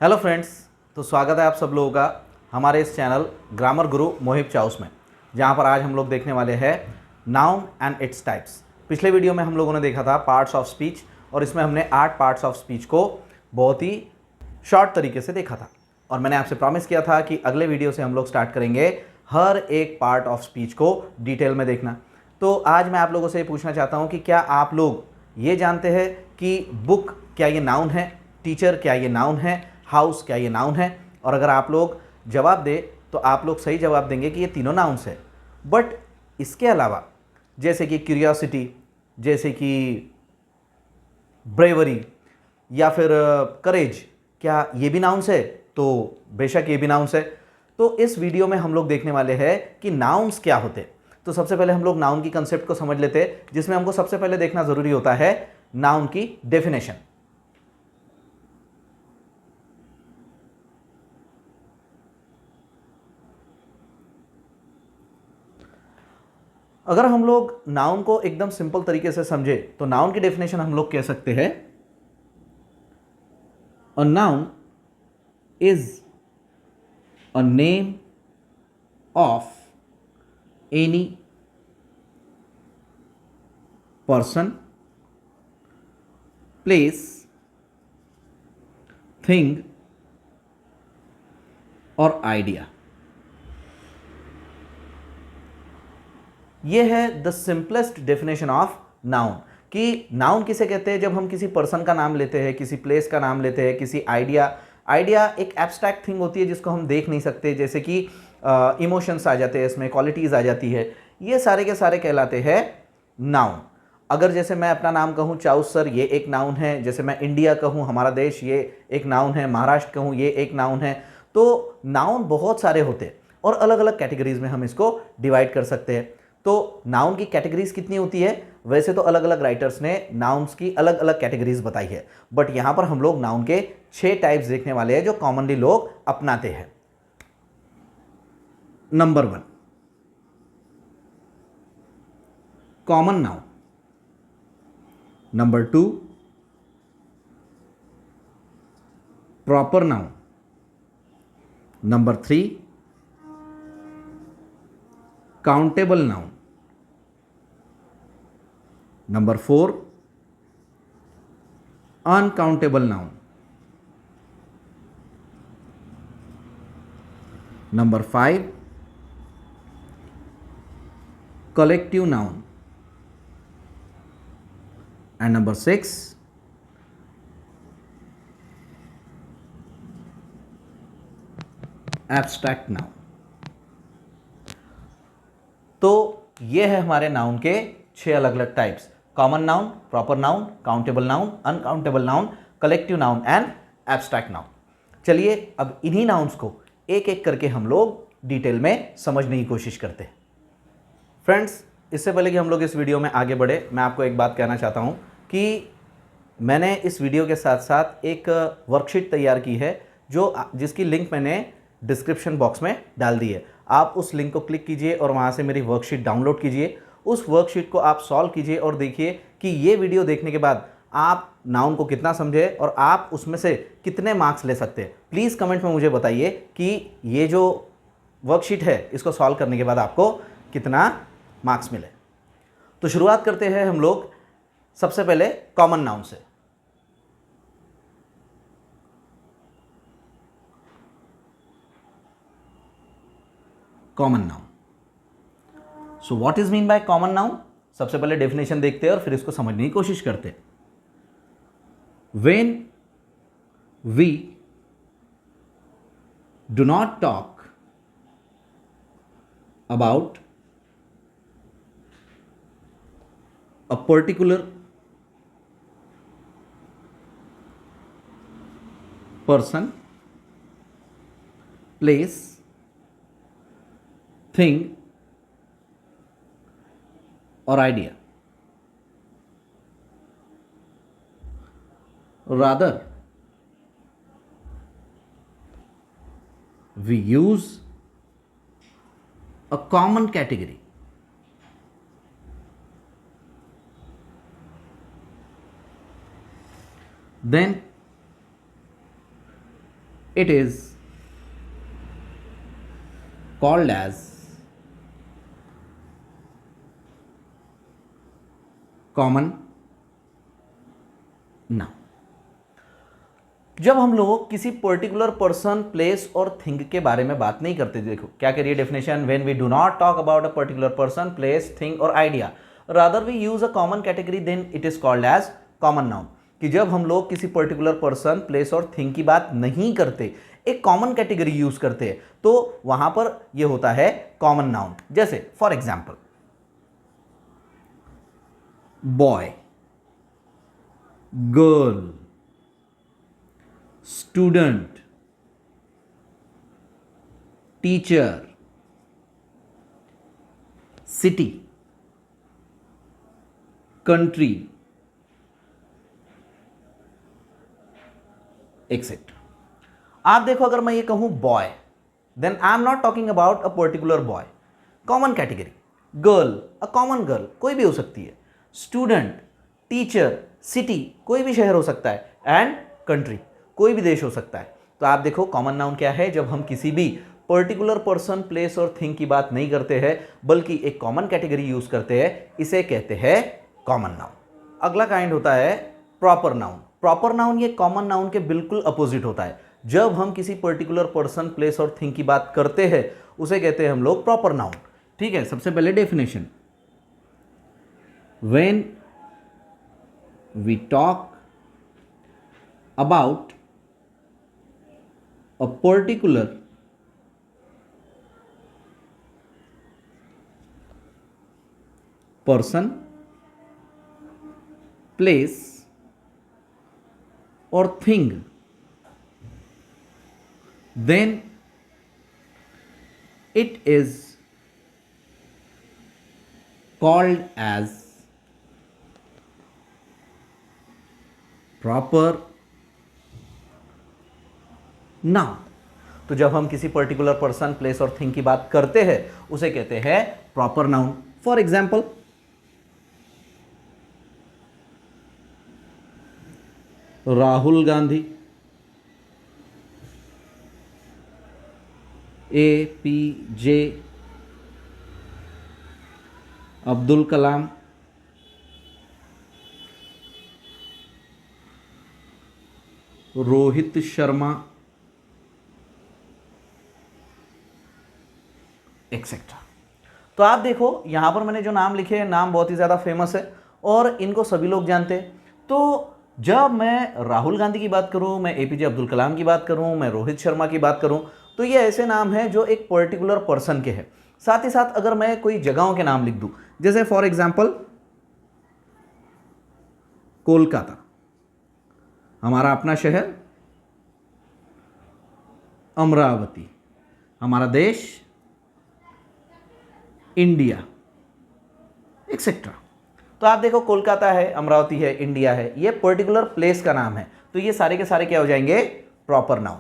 Hello friends, तो स्वागत है आप सब लोगों का हमारे इस चैनल ग्रामर गुरु मोहिब चाउस में, जहां पर आज हम लोग देखने वाले हैं नाउन एंड इट्स टाइप्स। पिछले वीडियो में हम लोगों ने देखा था पार्ट्स ऑफ स्पीच, और इसमें हमने 8 पार्ट्स ऑफ स्पीच को बहुत ही शॉर्ट तरीके से देखा था। और मैंने आपसे प्रॉमिस किया था कि अगले वीडियो से हम लोग स्टार्ट करेंगे हर एक पार्ट ऑफ स्पीच को डिटेल में देखना। तो आज मैं आप लोगों से ये पूछना चाहता हूँ कि क्या आप लोग ये जानते हैं कि बुक क्या ये नाउन है, टीचर क्या ये नाउन है, हाउस क्या ये नाउन है? और अगर आप लोग जवाब दें तो आप लोग सही जवाब देंगे कि ये तीनों नाउन्स है। बट इसके अलावा जैसे कि क्यूरियोसिटी, जैसे कि ब्रेवरी या फिर करेज, क्या ये भी नाउन्स है? तो बेशक ये भी नाउन्स है। तो इस वीडियो में हम लोग देखने वाले हैं कि नाउन्स क्या होते हैं। तो सबसे पहले हम लोग नाउन की कंसेप्ट को समझ लेते हैं, जिसमें हमको सबसे पहले देखना जरूरी होता है नाउन की डेफिनेशन। अगर हम लोग नाउन को एकदम सिंपल तरीके से समझे तो नाउन की डेफिनेशन हम लोग कह सकते हैं, a noun is a name of any person, place, thing और आइडिया। ये है the simplest definition of noun. कि नाउन किसे कहते हैं? जब हम किसी पर्सन का नाम लेते हैं, किसी प्लेस का नाम लेते हैं, किसी आइडिया एक एब्स्ट्रैक्ट थिंग होती है जिसको हम देख नहीं सकते, जैसे कि इमोशंस आ जाते हैं, इसमें क्वालिटीज़ आ जाती है, ये सारे के सारे कहलाते हैं नाउन। अगर जैसे मैं अपना नाम कहूँ चाउस सर, ये एक नाउन है। जैसे मैं इंडिया कहूँ, हमारा देश, ये एक नाउन है। महाराष्ट्र कहूँ, ये एक नाउन है। तो नाउन बहुत सारे होते हैं और अलग अलग कैटेगरीज में हम इसको डिवाइड कर सकते हैं। तो नाउन की कैटेगरीज कितनी होती है? वैसे तो अलग अलग राइटर्स ने नाउन्स की अलग अलग कैटेगरीज बताई है, बट यहां पर हम लोग नाउन के 6 टाइप्स देखने वाले हैं जो कॉमनली लोग अपनाते हैं। Number 1, common noun. Number 2, proper noun. Number 3, countable noun. Number 4, uncountable noun. Number 5, collective noun. And number 6, abstract noun. तो ये है हमारे नाउन के 6 अलग अलग types: common noun, proper noun, countable noun, uncountable noun, collective noun and abstract noun. चलिए अब इन्हीं नाउन्स को एक एक करके हम लोग डिटेल में समझने की कोशिश करते हैं। फ्रेंड्स, इससे पहले कि हम लोग इस वीडियो में आगे बढ़े, मैं आपको एक बात कहना चाहता हूँ कि मैंने इस वीडियो के साथ साथ एक वर्कशीट तैयार की है, जिसकी लिंक मैंने डिस्क्रिप्शन बॉक्स में डाल दी है। आप उस लिंक को क्लिक कीजिए और वहाँ से मेरी वर्कशीट डाउनलोड कीजिए। उस वर्कशीट को आप सॉल्व कीजिए और देखिए कि ये वीडियो देखने के बाद आप नाउन को कितना समझे और आप उसमें से कितने मार्क्स ले सकते हैं। प्लीज़ कमेंट में मुझे बताइए कि ये जो वर्कशीट है इसको सॉल्व करने के बाद आपको कितना मार्क्स मिले। तो शुरुआत करते हैं हम लोग सबसे पहले कॉमन नाउन से। Common noun. So what is mean by common noun? सबसे पहले डेफिनेशन देखते हैं और फिर इसको समझने की कोशिश करते हैं। When we do not talk about a particular person, place, thing or idea. Rather, we use a common category then it is called as common noun. जब हम लोग किसी पर्टिकुलर पर्सन, प्लेस और थिंग के बारे में बात नहीं करते, देखो क्या करिए definition, when we do not talk about a particular person, place, thing और idea, rather we use a common category, then it is called as common noun. कि जब हम लोग किसी पर्टिकुलर पर्सन, प्लेस और थिंग की बात नहीं करते, एक कॉमन कैटेगरी यूज करते हैं, तो वहां पर यह होता है कॉमन नाउन। जैसे for example boy, girl, student, teacher, city, country, etcetera. आप देखो, अगर मैं ये कहूं boy, then I am not talking about a particular boy, common category. Girl, a common girl, कोई भी हो सकती है। स्टूडेंट, टीचर, सिटी, कोई भी शहर हो सकता है, एंड कंट्री, कोई भी देश हो सकता है। तो आप देखो कॉमन नाउन क्या है, जब हम किसी भी पर्टिकुलर पर्सन, प्लेस और थिंग की बात नहीं करते हैं, बल्कि एक कॉमन कैटेगरी यूज करते हैं, इसे कहते हैं कॉमन नाउन। अगला काइंड होता है प्रॉपर नाउन। प्रॉपर नाउन ये कॉमन नाउन के बिल्कुल अपोजिट होता है। जब हम किसी पर्टिकुलर पर्सन, प्लेस और थिंग की बात करते हैं, उसे कहते हैं हम लोग प्रॉपर नाउन। ठीक है, सबसे पहले definition, when we talk about a particular person, place or thing, then it is called as proper noun। तो जब हम किसी पर्टिकुलर पर्सन, प्लेस और थिंग की बात करते हैं, उसे कहते हैं proper noun. For example Rahul Gandhi, APJ Abdul Kalam, Rohit Sharma, etcetera. तो आप देखो यहां पर मैंने जो नाम लिखे हैं, नाम बहुत ही ज़्यादा फेमस है और इनको सभी लोग जानते हैं। तो जब मैं राहुल गांधी की बात करूं, मैं APJ अब्दुल कलाम की बात करूं, मैं रोहित शर्मा की बात करूं, तो ये ऐसे नाम हैं जो एक पर्टिकुलर पर्सन के हैं। साथ ही साथ अगर मैं कोई जगहों के नाम लिख दूं, जैसे फॉर एग्जाम्पल कोलकाता, हमारा अपना शहर, अमरावती, हमारा देश इंडिया, एक्सेट्रा। तो आप देखो कोलकाता है, अमरावती है, इंडिया है, ये पर्टिकुलर प्लेस का नाम है। तो ये सारे के सारे क्या हो जाएंगे, प्रॉपर नाउन।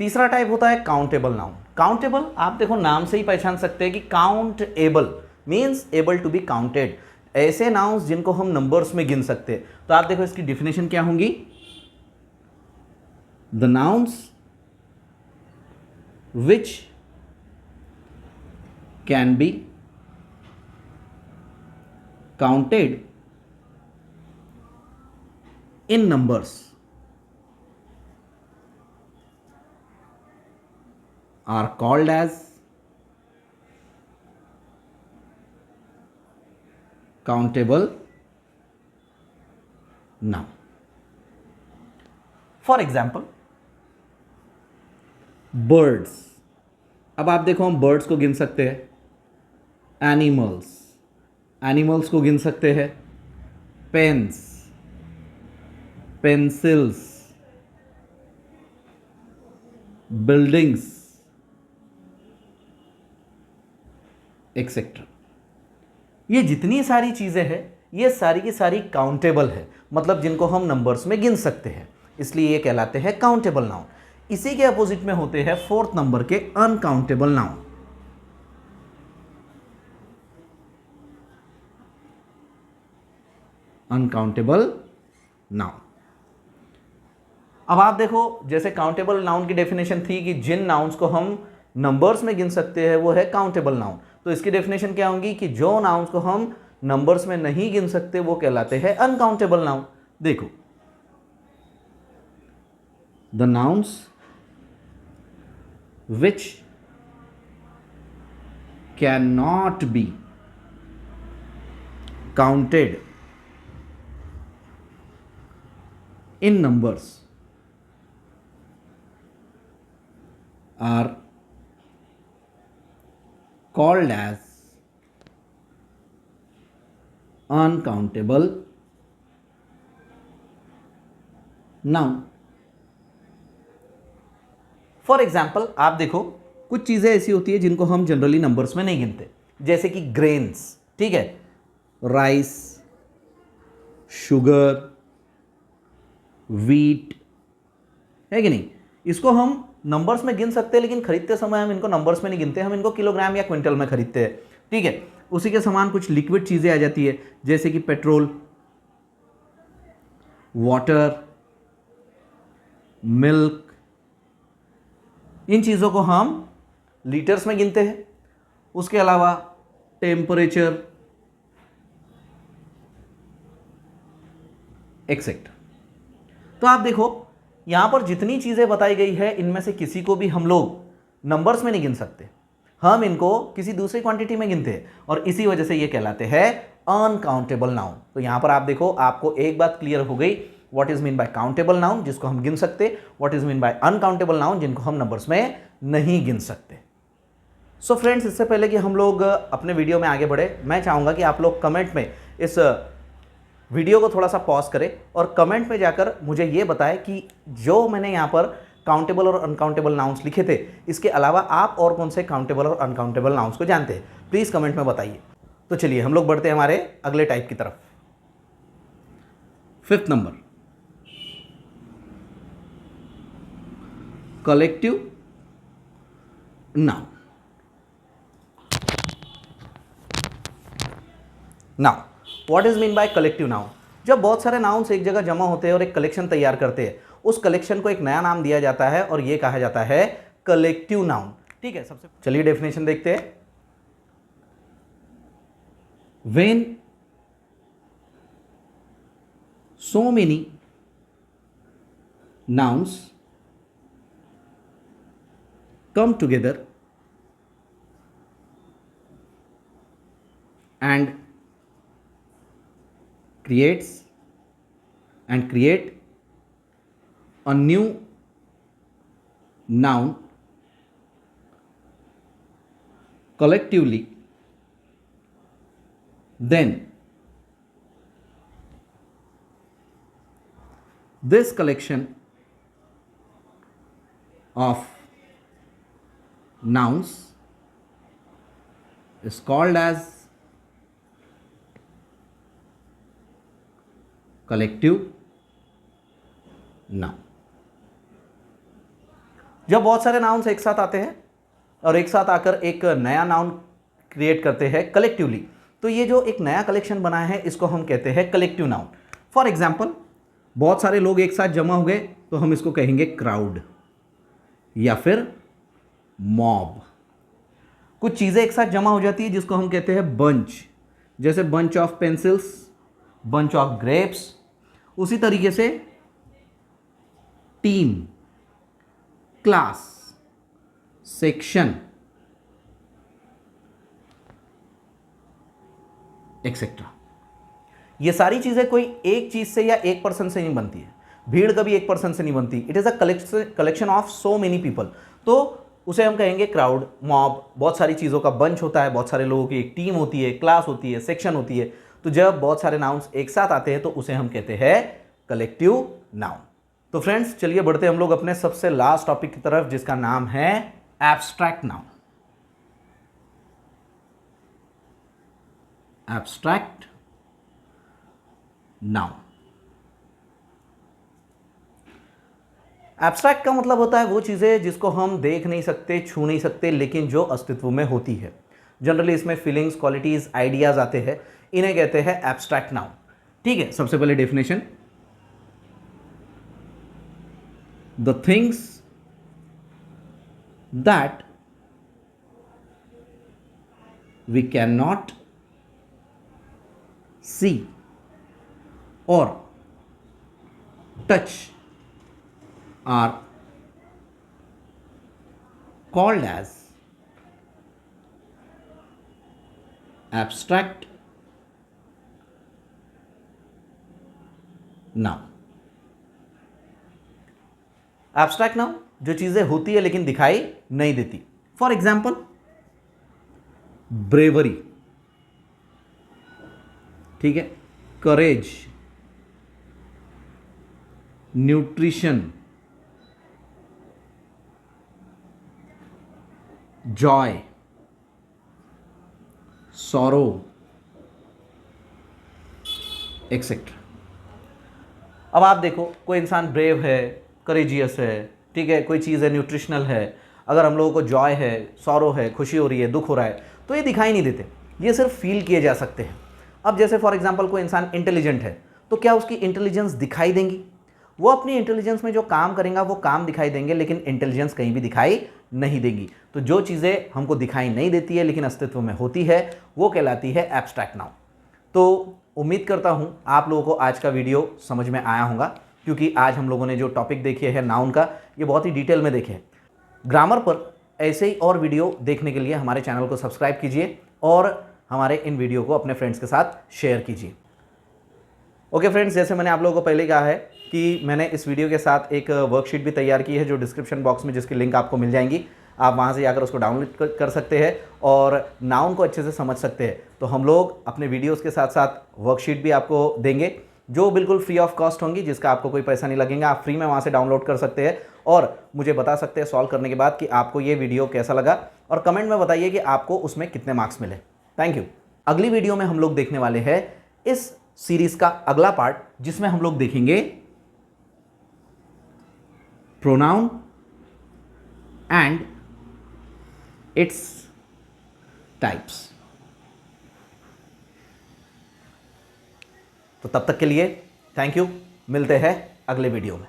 तीसरा टाइप होता है काउंटेबल नाउन। काउंटेबल आप देखो नाम से ही पहचान सकते हैं कि countable means able to be counted, ऐसे नाउन्स जिनको हम नंबर्स में गिन सकते हैं। तो आप देखो इसकी डिफिनेशन क्या होंगी, the nouns which can be counted in numbers are called as countable noun। For example birds, अब आप देखो हम बर्ड्स को गिन सकते हैं। एनिमल्स, एनिमल्स को गिन सकते हैं। Pens, pencils, buildings, etcetera. ये जितनी सारी चीजें हैं, ये सारी की सारी काउंटेबल है, मतलब जिनको हम नंबर्स में गिन सकते हैं, इसलिए ये कहलाते हैं काउंटेबल नाउन। इसी के अपोजिट में होते हैं फोर्थ नंबर के अनकाउंटेबल नाउन। अनकाउंटेबल नाउन, अब आप देखो, जैसे काउंटेबल नाउन की डेफिनेशन थी कि जिन नाउन्स को हम नंबर्स में गिन सकते हैं वो है काउंटेबल नाउन, तो इसकी डेफिनेशन क्या होगी कि जो नाउन्स को हम नंबर्स में नहीं गिन सकते वो कहलाते हैं अनकाउंटेबल नाउन। देखो, the nouns which can not be counted in numbers are called as uncountable noun। For example आप देखो, कुछ चीज़ें ऐसी होती है जिनको हम जनरली नंबर्स में नहीं गिनते, जैसे कि ग्रेन्स, ठीक है, राइस, शुगर, वीट, है कि नहीं, इसको हम नंबर्स में गिन सकते हैं, लेकिन खरीदते समय हम इनको नंबर्स में नहीं गिनते, हम इनको किलोग्राम या क्विंटल में खरीदते हैं, ठीक है। उसी के समान कुछ लिक्विड चीज़ें आ जाती है, जैसे कि पेट्रोल, वाटर, मिल्क, इन चीज़ों को हम लीटर्स में गिनते हैं। उसके अलावा टेम्परेचर एक्सेट्रा। तो आप देखो, यहां पर जितनी चीजें बताई गई है इनमें से किसी को भी हम लोग नंबर्स में नहीं गिन सकते, हम इनको किसी दूसरी क्वांटिटी में गिनते हैं, और इसी वजह से ये कहलाते हैं अनकाउंटेबल नाउन। तो यहां पर आप देखो, आपको एक बात क्लियर हो गई, what is mean by countable noun, जिसको हम गिन सकते, what is mean by uncountable noun, जिनको हम नंबर्स में नहीं गिन सकते। सो फ्रेंड्स, इससे पहले कि हम लोग अपने वीडियो में आगे बढ़े, मैं चाहूंगा कि आप लोग कमेंट में इस वीडियो को थोड़ा सा पॉज करें और कमेंट में जाकर मुझे ये बताएं कि जो मैंने यहाँ पर काउंटेबल और अनकाउंटेबल नाउन्स लिखे थे, इसके अलावा आप और कौन से काउंटेबल और अनकाउंटेबल नाउन्स को जानते हैं, प्लीज़ कमेंट में बताइए। तो चलिए हम लोग बढ़ते हैं हमारे अगले टाइप की तरफ। 5th number, collective noun. Now what is mean by collective noun? जब बहुत सारे नाउन्स एक जगह जमा होते हैं और एक कलेक्शन तैयार करते हैं, उस कलेक्शन को एक नया नाम दिया जाता है और यह कहा जाता है कलेक्टिव नाउन, ठीक है। सबसे चलिए डेफिनेशन देखते हैं। When so many nouns come together and create a new noun collectively, then this collection of nouns is called as collective noun। जब बहुत सारे नाउन्स एक साथ आते हैं और एक साथ आकर एक नया नाउन क्रिएट करते हैं कलेक्टिवली, तो ये जो एक नया कलेक्शन बना है इसको हम कहते हैं कलेक्टिव नाउन। फॉर एग्जाम्पल, बहुत सारे लोग एक साथ जमा हो गए तो हम इसको कहेंगे क्राउड या फिर मॉब। कुछ चीज़ें एक साथ जमा हो जाती है जिसको हम कहते हैं बंच, जैसे bunch of pencils, bunch of grapes. उसी तरीके से टीम, क्लास, सेक्शन एक्सेट्रा, ये सारी चीज़ें कोई एक चीज़ से या एक पर्सन से नहीं बनती है। भीड़ कभी एक पर्सन से नहीं बनती। It is a collection of so many people, तो उसे हम कहेंगे क्राउड, मॉब। बहुत सारी चीज़ों का बंच होता है, बहुत सारे लोगों की एक टीम होती है, क्लास होती है, सेक्शन होती है। तो जब बहुत सारे नाउन्स एक साथ आते हैं तो उसे हम कहते हैं कलेक्टिव नाउन। तो फ्रेंड्स, चलिए बढ़ते हम लोग अपने सबसे लास्ट टॉपिक की तरफ, जिसका नाम है abstract noun. Abstract noun. Abstract का मतलब होता है वो चीज़ें जिसको हम देख नहीं सकते, छू नहीं सकते, लेकिन जो अस्तित्व में होती है। जनरली इसमें फीलिंग्स, क्वालिटीज़, आइडियाज़ आते हैं, इन्हें कहते हैं एब्स्ट्रैक्ट नाउन, ठीक है। सबसे पहले definition, the things that we can not see और touch are called as abstract noun. Abstract noun जो चीजें होती है लेकिन दिखाई नहीं देती। फॉर एग्जाम्पल ब्रेवरी, ठीक है, करेज, न्यूट्रिशन, जॉय, सॉरो, एक्सेट्रा। अब आप देखो कोई इंसान ब्रेव है, करेजियस है, ठीक है, कोई चीज़ है न्यूट्रिशनल है, अगर हम लोगों को जॉय है, सॉरो है, खुशी हो रही है, दुख हो रहा है, तो ये दिखाई नहीं देते, ये सिर्फ फील किए जा सकते हैं। अब जैसे फॉर एग्जांपल कोई इंसान इंटेलिजेंट है, तो क्या उसकी इंटेलिजेंस दिखाई देंगी? वो अपनी इंटेलिजेंस में जो काम करेगा वो काम दिखाई देंगे, लेकिन इंटेलिजेंस कहीं भी दिखाई नहीं देंगी। तो जो चीज़ें हमको दिखाई नहीं देती है लेकिन अस्तित्व में होती है वो कहलाती है एब्स्ट्रैक्ट नाउन। तो उम्मीद करता हूं आप लोगों को आज का वीडियो समझ में आया होगा, क्योंकि आज हम लोगों ने जो टॉपिक देखे हैं नाउन का, ये बहुत ही डिटेल में देखे हैं। ग्रामर पर ऐसे ही और वीडियो देखने के लिए हमारे चैनल को सब्सक्राइब कीजिए और हमारे इन वीडियो को अपने फ्रेंड्स के साथ शेयर कीजिए। ओके फ्रेंड्स, जैसे मैंने आप लोगों को पहले कहा है कि मैंने इस वीडियो के साथ एक वर्कशीट भी तैयार की है जो डिस्क्रिप्शन बॉक्स में, जिसकी लिंक आपको मिल जाएंगी, आप वहाँ से जाकर उसको डाउनलोड कर सकते हैं और नाउन को अच्छे से समझ सकते हैं। तो हम लोग अपने वीडियोस के साथ साथ वर्कशीट भी आपको देंगे जो बिल्कुल फ्री ऑफ कॉस्ट होंगी, जिसका आपको कोई पैसा नहीं लगेगा। आप फ्री में वहाँ से डाउनलोड कर सकते हैं और मुझे बता सकते हैं सॉल्व करने के बाद कि आपको ये वीडियो कैसा लगा, और कमेंट में बताइए कि आपको उसमें कितने मार्क्स मिले। Thank you. अगली वीडियो में हम लोग देखने वाले हैं इस सीरीज का अगला पार्ट, जिसमें हम लोग देखेंगे प्रोनाउन एंड इट्स टाइप्स। तो तब तक के लिए थैंक यू, मिलते हैं अगले वीडियो में।